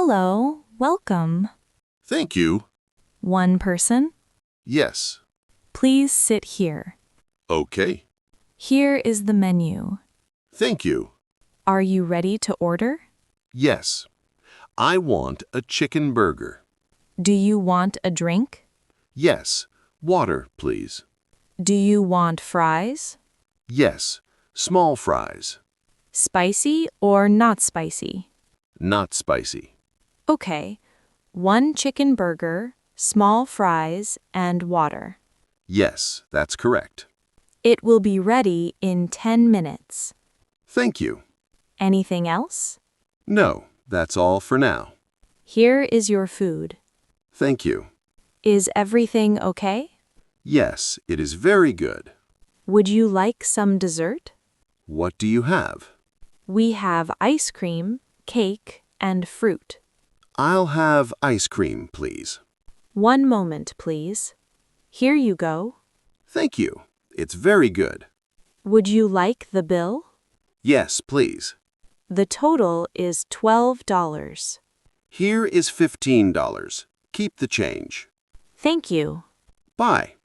Hello, welcome. Thank you. One person? Yes. Please sit here. Okay. Here is the menu. Thank you. Are you ready to order? Yes. I want a chicken burger. Do you want a drink? Yes. Water, please. Do you want fries? Yes. Small fries. Spicy or not spicy? Not spicy. Okay. One chicken burger, small fries, and water. Yes, that's correct. It will be ready in 10 minutes. Thank you. Anything else? No, that's all for now. Here is your food. Thank you. Is everything okay? Yes, it is very good. Would you like some dessert? What do you have? We have ice cream, cake, and fruit. I'll have ice cream, please. One moment, please. Here you go. Thank you. It's very good. Would you like the bill? Yes, please. The total is $12. Here is $15. Keep the change. Thank you. Bye.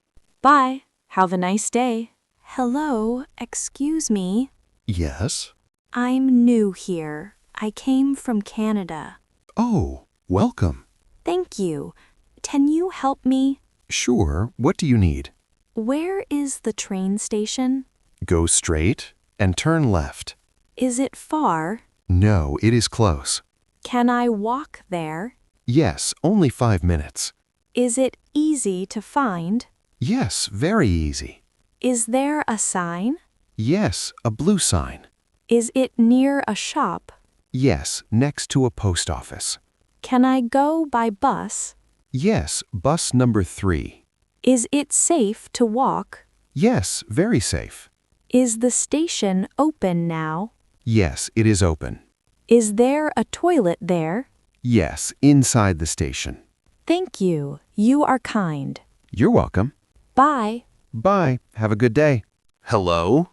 Bye. Have a nice day. Hello, excuse me. Yes? I'm new here. I came from Canada. Oh, welcome. Thank you. Can you help me? Sure, what do you need? Where is the train station? Go straight and turn left. Is it far? No, it is close. Can I walk there? Yes, only 5 minutes. Is it easy to find? Yes, very easy. Is there a sign? Yes, a blue sign. Is it near a shop? Yes, next to a post office. Can I go by bus? Yes, bus number 3. Is it safe to walk? Yes, very safe. Is the station open now? Yes, it is open. Is there a toilet there? Yes, inside the station. Thank you. You are kind. You're welcome. Bye. Bye. Have a good day. Hello?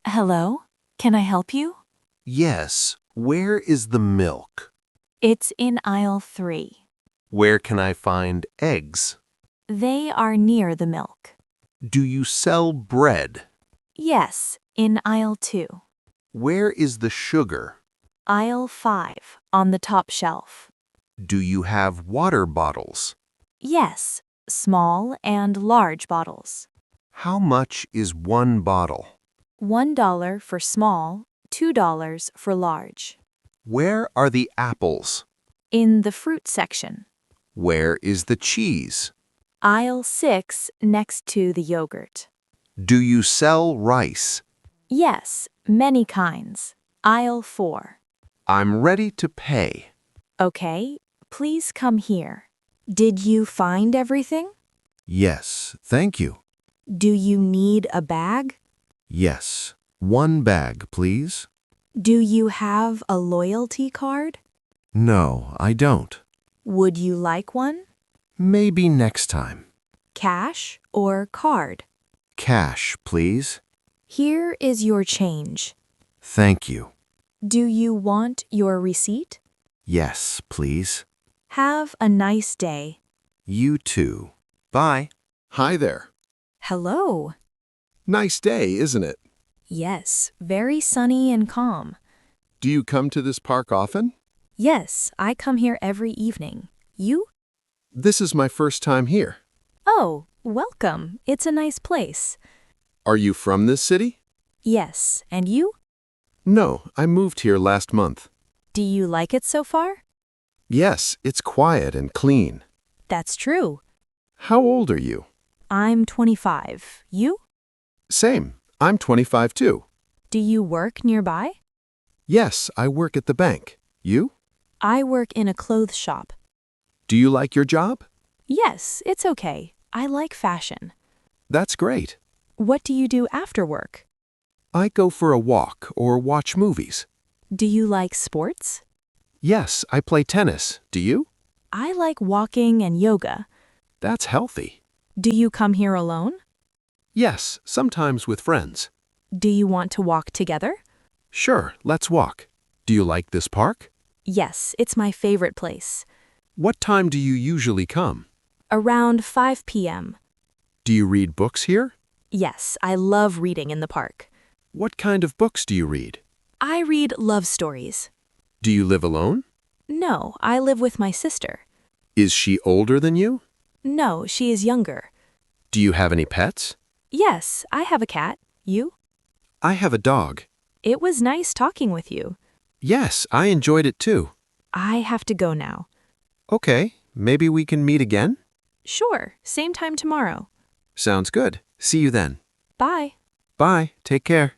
Hello? Can I help you? Yes. Where is the milk? It's in aisle 3. Where can I find eggs? They are near the milk. Do you sell bread? Yes, in aisle 2. Where is the sugar? Aisle 5, on the top shelf. Do you have water bottles? Yes, small and large bottles. How much is one bottle? $1 for small, $2 for large. Where are the apples? In the fruit section. Where is the cheese? Aisle 6 next to the yogurt. Do you sell rice? Yes, many kinds. Aisle 4. I'm ready to pay. Okay, please come here. Did you find everything? Yes, thank you. Do you need a bag? Yes. One bag, please. Do you have a loyalty card? No, I don't. Would you like one? Maybe next time. Cash or card? Cash, please. Here is your change. Thank you. Do you want your receipt? Yes, please. Have a nice day. You too. Bye. Hi there. Hello. Nice day, isn't it? Yes, very sunny and calm. Do you come to this park often? Yes, I come here every evening. You? This is my first time here. Oh, welcome. It's a nice place. Are you from this city? Yes, and you? No, I moved here last month. Do you like it so far? Yes, it's quiet and clean. That's true. How old are you? I'm 25. You? Same. I'm 25 too. Do you work nearby? Yes, I work at the bank. You? I work in a clothes shop. Do you like your job? Yes, it's okay. I like fashion. That's great. What do you do after work? I go for a walk or watch movies. Do you like sports? Yes, I play tennis. Do you? I like walking and yoga. That's healthy. Do you come here alone? Yes, sometimes with friends. Do you want to walk together? Sure, let's walk. Do you like this park? Yes, it's my favorite place. What time do you usually come? Around 5 p.m. Do you read books here? Yes, I love reading in the park. What kind of books do you read? I read love stories. Do you live alone? No, I live with my sister. Is she older than you? No, she is younger. Do you have any pets? Yes, I have a cat. You? I have a dog. It was nice talking with you. Yes, I enjoyed it too. I have to go now. Okay, maybe we can meet again? Sure, same time tomorrow. Sounds good. See you then. Bye. Bye. Take care.